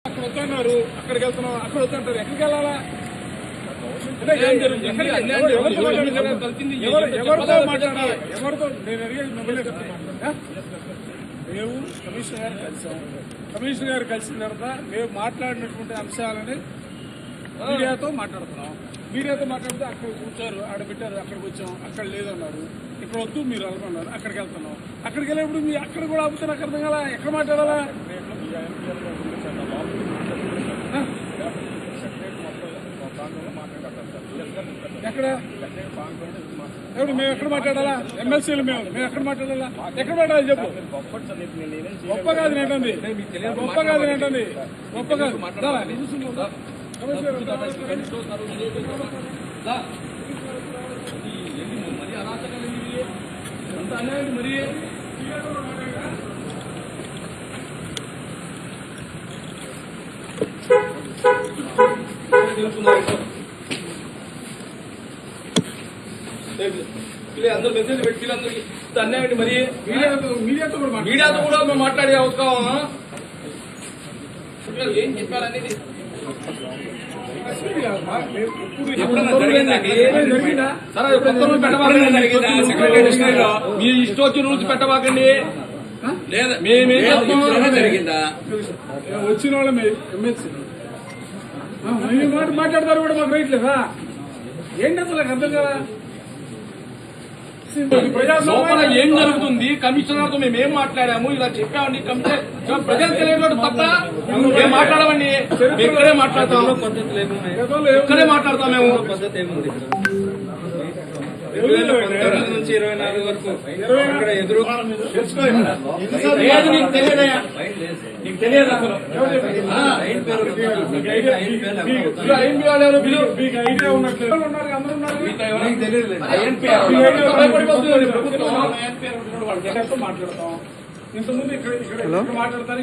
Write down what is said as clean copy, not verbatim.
అక్కడ వద్దన్నారు, అక్కడికి వెళ్తున్నాం, అక్కడ వద్దంటారు. ఎక్కడికి వెళ్ళాలా? ఎవరితో మాట్లాడాలి? ఎవరితో? నేను అడిగేది మిమ్మల్ని చెప్తున్నా. మేము కమిషనర్ గారు కలిసాం. కమిషనర్ గారు కలిసిన తర్వాత మేము మాట్లాడినటువంటి అంశాలని మీడియాతో మాట్లాడుతున్నాం. మీడియాతో మాట్లాడితే అక్కడ కూర్చోరు, ఆడ పెట్టారు, అక్కడికి వచ్చాం, అక్కడ లేదన్నారు, ఇక్కడ వద్దు మీరు అనుకున్నారు, అక్కడికి వెళ్తున్నాం. అక్కడికి వెళ్ళేప్పుడు మీ అక్కడ కూడా ఆపుతే నాకు అర్థం కదా, ఎక్కడ మాట్లాడాలా? ఎక్కడ ఎవరు? మేము ఎక్కడ మాట్లాడాలా? ఎమ్మెల్సీలు మేము ఎక్కడ మాట్లాడాలా? ఎక్కడ మాట్లాడాలి చెప్పు. గొప్ప కాదు ఏంటండి, గొప్ప కాదు ఏంటండి, గొప్ప కాదు. మరి అందరూ మెసేజ్ పెట్టి అందరికి అన్యాయండి. మరి మీడియాతో కూడా మేము మాట్లాడే అవసరం ఏం చెప్పారనేది మీ ఇష్టం వచ్చిన రూల్స్ పెట్టబాకండి. లేదా మేమేం జరిగిందా వచ్చిన వాళ్ళ ఎమ్మెల్సీ మాట్లాడతారు కూడా మాకు రైట్ లేదా? ఏంటి అసలు నాకు అర్థం కదా. లోపల ఏం జరుగుతుంది? కమిషనర్ తో మేము ఏం మాట్లాడాము, ఇలా చెప్పామండి. ప్రజలు తెలియదు తప్ప మేము మాట్లాడమండి. ఇక్కడే మాట్లాడతాం, ఇక్కడే మాట్లాడతాం. మేము 2019 నుంచి 24 వరకు ఎదురు నీకు తెలియదయా? నీకు తెలియదు అసలు. మాట్లాడతాం. ఇంతకుముందు ఇక్కడ మాట్లాడతారు.